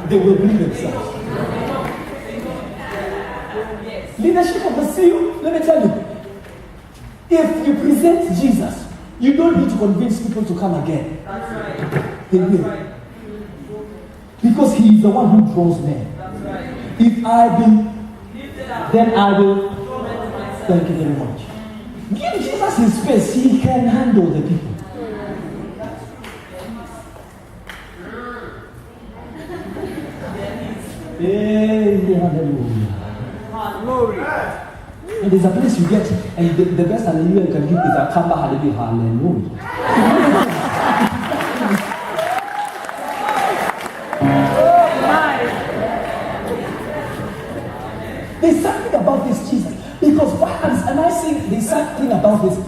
They will bring themselves. Leadership of the seal, let me tell you, if you present Jesus, you don't need to convince people to come again. They will. Because he is the one who draws men. If I be, then I will. Thank you very much. Give Jesus his space, he can handle the people. Hallelujah. Hallelujah. And there's a place you get, and the best hallelujah you can give is a kamba hallelujah. Hallelujah. There's something about this Jesus. Because why am I saying there's something about this?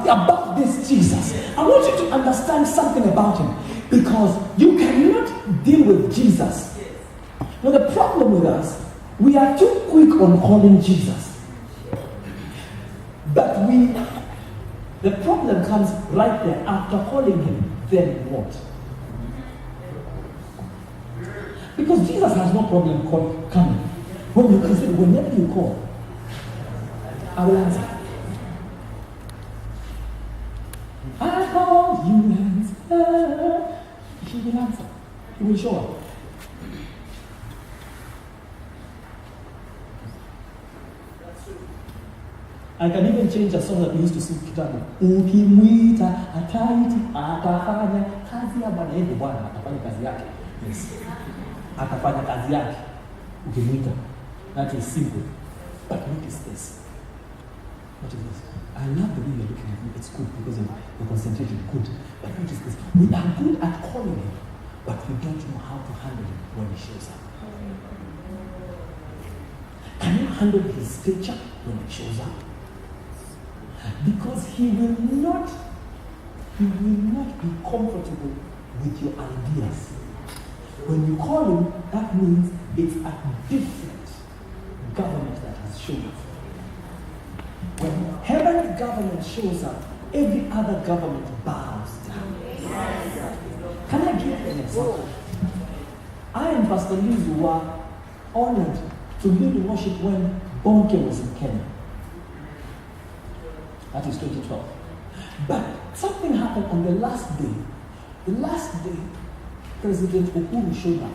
About this Jesus. I want you to understand something about him. Because you cannot deal with Jesus. Now the problem with us, we are too quick on calling Jesus. But the problem comes right there. After calling him, then what? Because Jesus has no problem coming. When you consider, whenever you call, I will answer. I call you answer. He will answer. He will show up. I can even change a song that we used to sing kitambo. Ukimwita ataiti atafanya kazi ya Bwana. Yeye Bwana atafanya kazi yake. Yes. Atafanya kazi yake. Ukimwita. That is simple. But notice this. What is this? I love the way you're looking at me. It's good because you're concentrated. Good. But notice this. We are good at calling him, but we don't know how to handle him when he shows up. Can you handle his stature when he shows up? Because he will not be comfortable with your ideas. When you call him, that means it's a different government that has shown up. When heaven's government shows up, every other government bows down. Can I give you an example? I and Pastor Liz were honored to lead worship when Bonke was in Kenya. That is 2012. But something happened on the last day. The last day, President Uhuru showed up.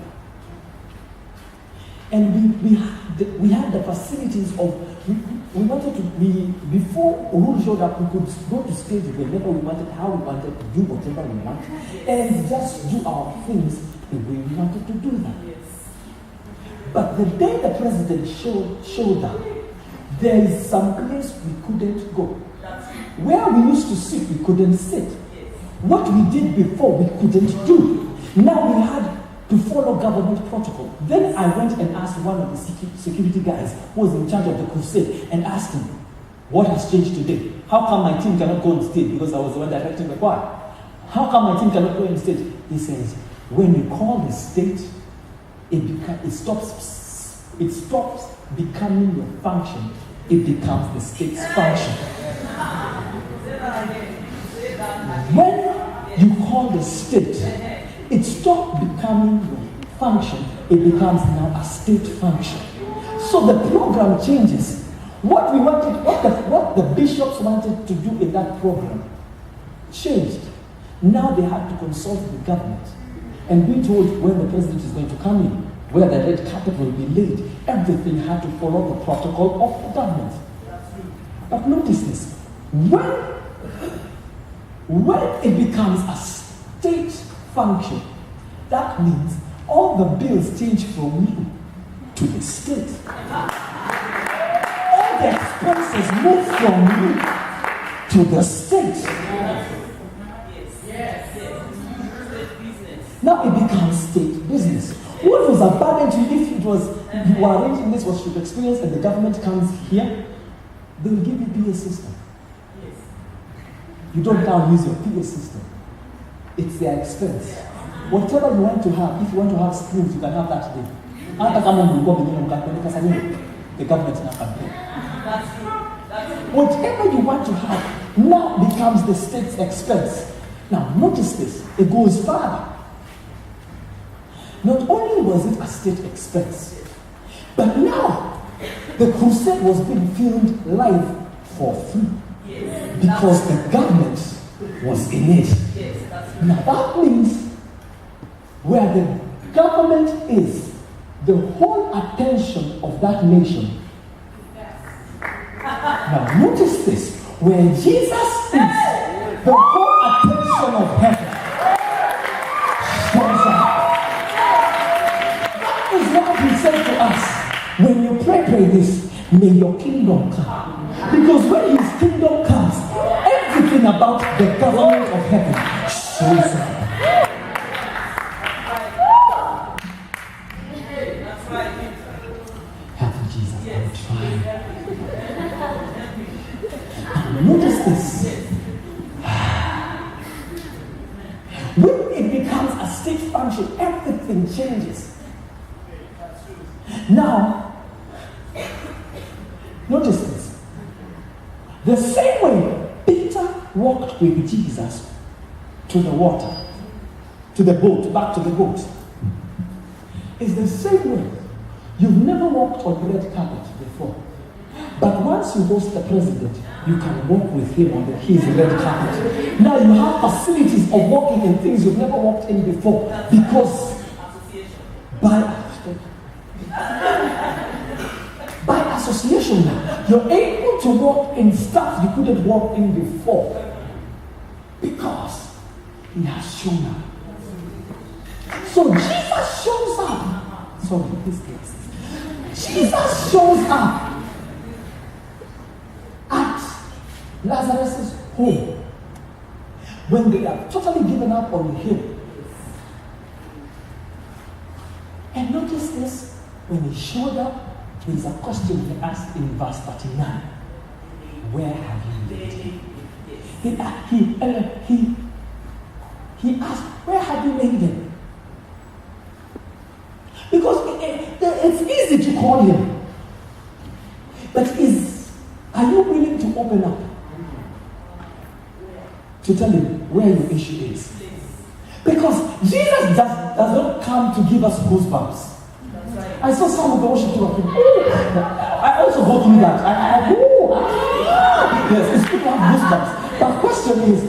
And we had the facilities of, we wanted to be, before Uhuru showed up, we could go to stage whenever we wanted, how we wanted to do whatever we wanted, and just do our things the way we wanted to do them. But the day the president showed up, there is some place we couldn't go. Where we used to sit, we couldn't sit. What we did before, we couldn't do. Now we had to follow government protocol. Then I went and asked one of the security guys who was in charge of the crusade and asked him, what has changed today? How come my team cannot go on stage? Because I was the one directing the choir. How come my team cannot go on stage? He says, when you call the state, it stops becoming your function. It becomes the state's function. When you call the state, it stops becoming your function. It becomes now a state function. So the program changes. What we wanted, what the bishops wanted to do in that program changed. Now they had to consult the government and be told when the president is going to come in. where the red carpet will be laid. Everything had to follow the protocol of the government. But notice this. When it becomes a state function, that means all the bills change from you to the state. All the expenses move from you to the state. Now it becomes state business. What was a burden to you if it was you were arranging this was your experience and the government comes here, they will give you PA system. You don't now use your PA system. It's their expense. Whatever you want to have, if you want to have screens, you can have that today. The government is not going to pay. Whatever you want to have now becomes the state's expense. Now notice this, it goes further. Not only was it a state expense, but now the crusade was being filmed live for free because the government was in it. Now that means where the government is, the whole attention of that nation. Now notice this, where Jesus is, the whole attention of heaven shows up. That is what he said to us. When you pray this, may your kingdom come. Because when his kingdom comes, everything about the government of heaven shows up. Notice this. When it becomes a state function, everything changes. Now, notice this. The same way Peter walked with Jesus to the water, to the boat, back to the boat, is the same way. You've never walked on red carpet before. But once you host the president, you can walk with him on his red carpet. Now you have facilities of walking in things you've never walked in before. Because by association now, you're able to walk in stuff you couldn't walk in before. Because he has shown up. So Jesus shows up. Sorry, this case. Jesus shows up at Lazarus' home when they are totally given up on him. And notice this, when he showed up, there is a question he asked in verse 39. Where have you laid him? He asked, where have you laid him? Because it's easy to call him. But are you willing to open up to tell him where your issue is? Because Jesus does not come to give us goosebumps. I saw some of the worship people. I also go through that. Yes, it's people have goosebumps. But the question is,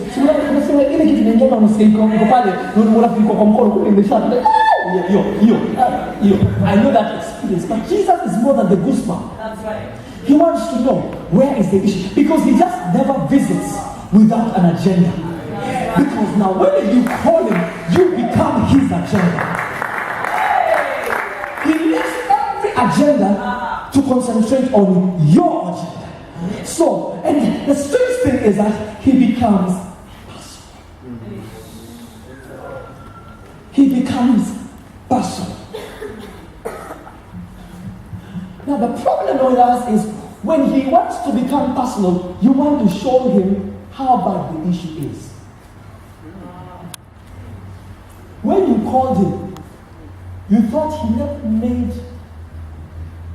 I know that experience, but Jesus is more than the goosebump. That's right. He wants to know where is the issue, because he just never visits without an agenda. Because now when you call him, you become his agenda. He leaves every agenda to concentrate on your agenda. So, and the strange thing is that he becomes personal. He becomes personal. Now the problem with us is when he wants to become personal, you want to show him how bad the issue is. When you called him, you thought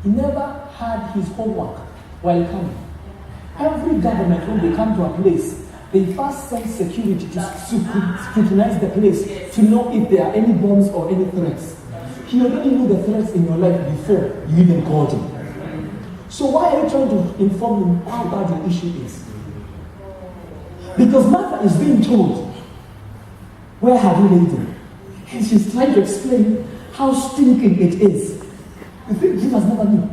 he never had his homework while coming. Every government, when they come to a place, they first send security to scrutinize the place to know if there are any bombs or any threats. He already knew the threats in your life before you even called him. So why are you trying to inform him how bad the issue is? Because Martha is being told, where have you laid him? And she's trying to explain how stinking it is. You think Jesus never knew?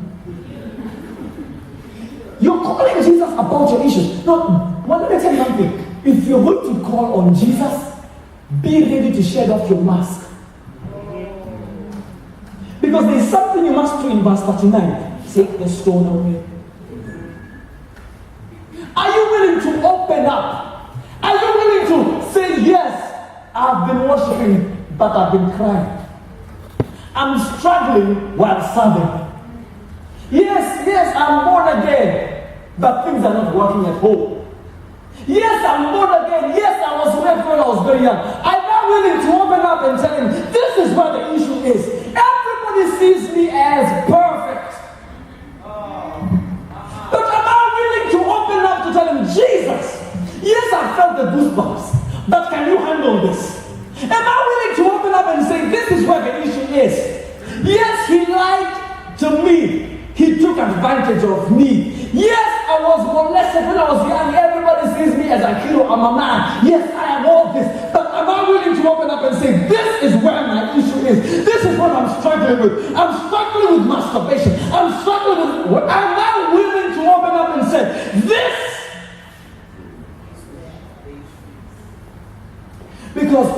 You're calling Jesus about your issues. No, well, let me tell you something. If you're going to call on Jesus, be ready to shed off your mask. Because there's something you must do in verse 39. Take the stone away. Are you willing to open up? Are you willing to say, yes, I've been worshiping, but I've been crying. I'm struggling while serving. Yes, I'm born again, but things are not working at home. Yes, I'm born again. Yes, I was raped when I was very young. I'm not willing to open up and tell him, this is what the issue is. Everybody sees me as perfect. But am I willing to open up to tell him, Jesus, yes, I felt the goosebumps, but can you handle this? Am I willing to open up and say, this is what the issue is? Yes, he lied to me. He took advantage of me. Yes, I was molested when I was young. Everybody sees me as a hero. I'm a man. Yes, I am all this. But am I willing to open up and say, this is where my issue is? This is what I'm struggling with. I'm struggling with masturbation. I'm struggling with... Am I willing to open up and say, this? Because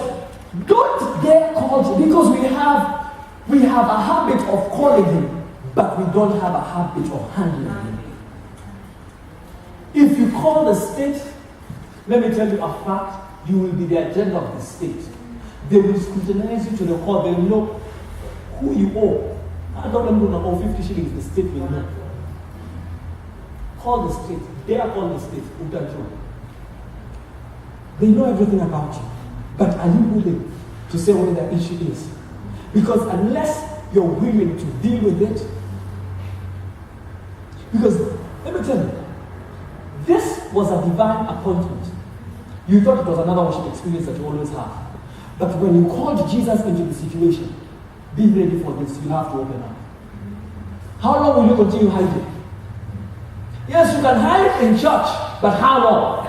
don't dare call, because we have a habit of calling him, but we don't have a habit of handling him. If you call the state, let me tell you a fact, you will be the agenda of the state. They will scrutinize you to the core. They will know who you owe. I don't know who owe 50 shillings, the state will know. Call the state. Dare call the state. They know everything about you. But are you willing to say what the issue is? Because unless you're willing to deal with it, because let me tell you, this was a divine appointment. You thought it was another worship experience that you always have. But when you called Jesus into the situation, be ready for this. You have to open up. How long will you continue hiding? Yes, you can hide in church, but how long?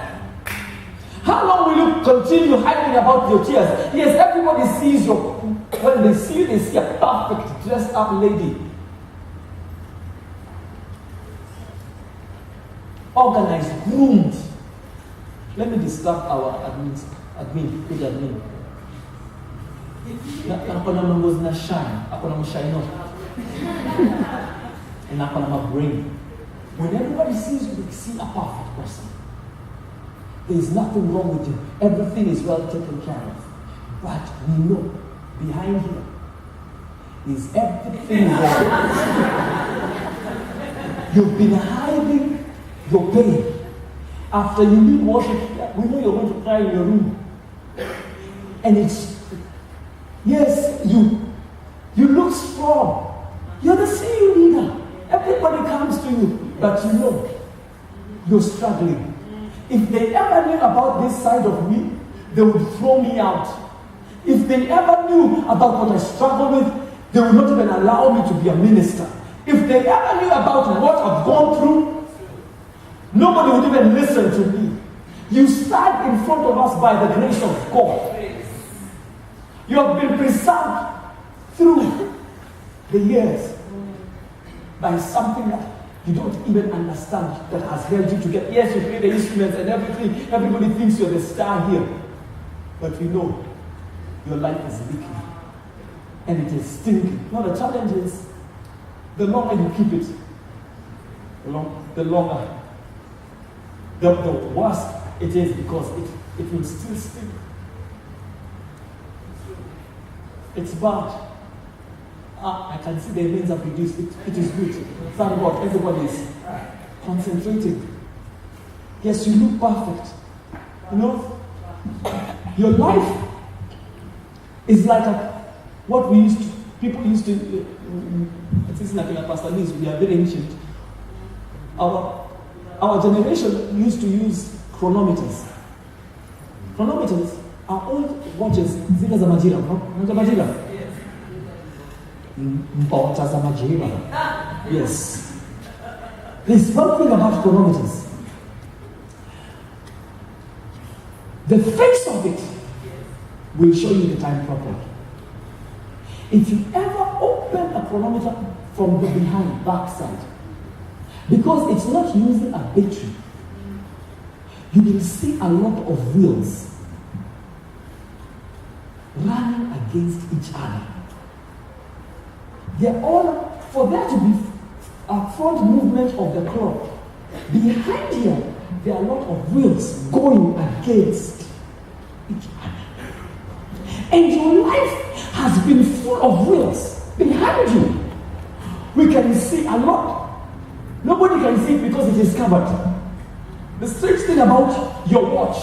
How long will you continue hiding about your tears? Yes, everybody sees you. When they see you, they see a perfect dressed up lady. Organized, groomed. Let me disturb our admin, good admin. Akona mambozi na shine, akona mshine and akona my brain. When everybody sees you, they see a perfect person. There is nothing wrong with you. Everything is well taken care of. But we know behind here is everything wrong. You've been hiding your pain. After you leave worship, we know you're going to cry in your room. And it's, yes, you look strong. You're the CEO leader. Everybody comes to you, but you know you're struggling. If they ever knew about this side of me, they would throw me out. If they ever knew about what I struggle with, they would not even allow me to be a minister. If they ever knew about what I've gone through, nobody would even listen to me. You stand in front of us by the grace of God. You have been preserved through the years by something that you don't even understand that has held you together. Yes, you play the instruments and everything. Everybody thinks you're the star here. But we know your life is leaking. And it is stinking. No, the challenge is, the longer you keep it, the longer, the worse it is, because it will still stink. It's bad. I can see the remains are reduced. It is good. Thank God, everybody is concentrating. Yes, you look perfect. You know, your life is like what people used to, it is like Pastor Liz, we are very ancient. Our generation used to use chronometers. Chronometers are old watches. Zile za majira, no? Majira? Yes. There's one thing about chronometers. The face of it will show you the time properly. If you ever open a chronometer from the behind, backside, because it's not using a battery, you will see a lot of wheels running against each other. They're all, for there to be a front movement of the clock, behind here, there are a lot of wheels going against each other. And your life has been full of wheels behind you. We can see a lot. Nobody can see it because it is covered. The strange thing about your watch,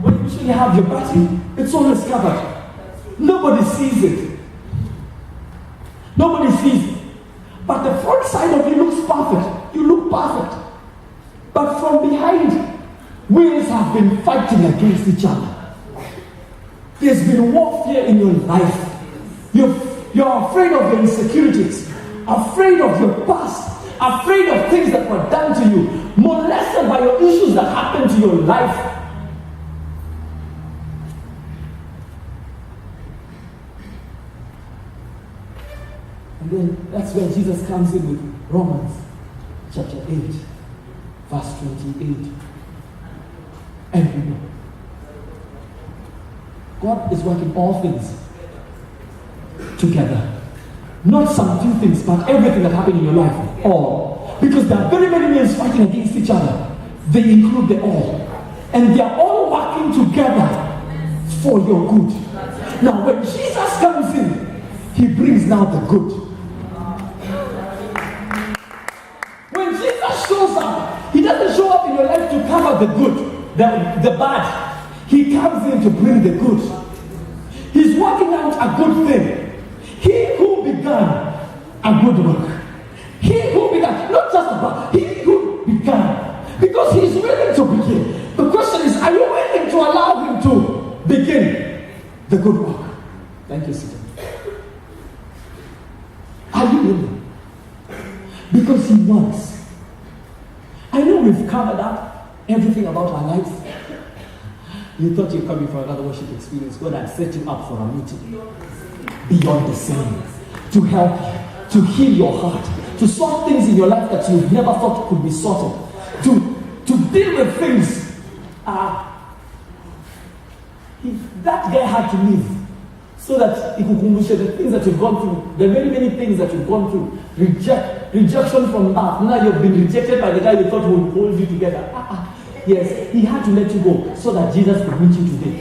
when you usually have your battery, it's always covered. Nobody sees it. Nobody sees it. But the front side of you looks perfect. You look perfect. But from behind, wheels have been fighting against each other. There's been warfare in your life. You're afraid of your insecurities, afraid of your past, afraid of things that were done to you, molested by your issues that happened to your life. And then that's where Jesus comes in with Romans chapter 8, verse 28. And we know God is working all things together. Not some few things, but everything that happened in your life. All. Because there are very many men fighting against each other. They include the all. And they are all working together for your good. Now when Jesus comes in, he brings now the good. When Jesus shows up, he doesn't show up in your life to cover the good, the bad. He comes in to bring the good. He's working out a good thing. He who began a good work. He who began, not just about, he who began. Because he's willing to begin. The question is, are you willing to allow him to begin the good work? Thank you, Satan. Are you willing? Because he wants. I know we've covered up everything about our lives. You thought you were coming for another worship experience. God had set you up for a meeting beyond the same, to help you, to heal your heart, to sort things in your life that you never thought could be sorted, to deal with things. That guy had to leave so that he could share the things that you've gone through, the very many things that you've gone through. Rejection from earth. Now you've been rejected by the guy you thought would hold you together. Yes, he had to let you go so that Jesus could meet you today.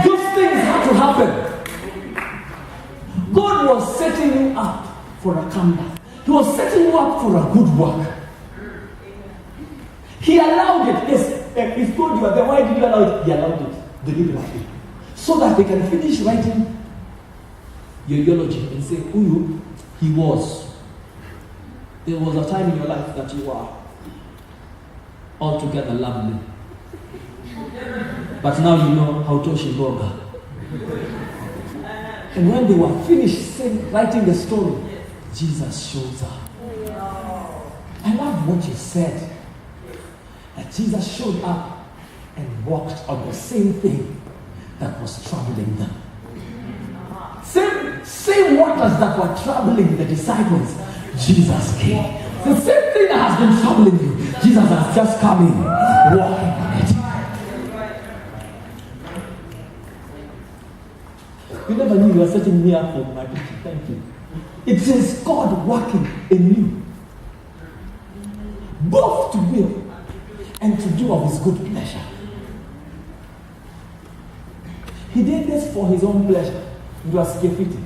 Those things had to happen. God was setting you up for a comeback. He was setting you up for a good work. He allowed it. Yes, he told you, then why did you allow it? He allowed it deliberately. So that they can finish writing your eulogy and say who he was. There was a time in your life that you were altogether lovely. But now you know how to Boga. And when they were finished writing the story, Jesus shows up. I love what you said. That Jesus showed up and walked on the same thing that was troubling them. Same waters that were troubling the disciples, Jesus came. The same thing that has been troubling you, Jesus has just come in, walking on it. You never knew you were setting me up for my preaching. Thank you. It is God working in you, both to will and to do of his good pleasure. He did this for his own pleasure. It was Kefiti.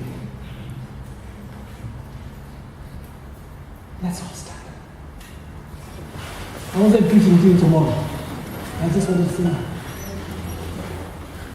Let's all stand. I wasn't preaching to you tomorrow. I just wanted to say,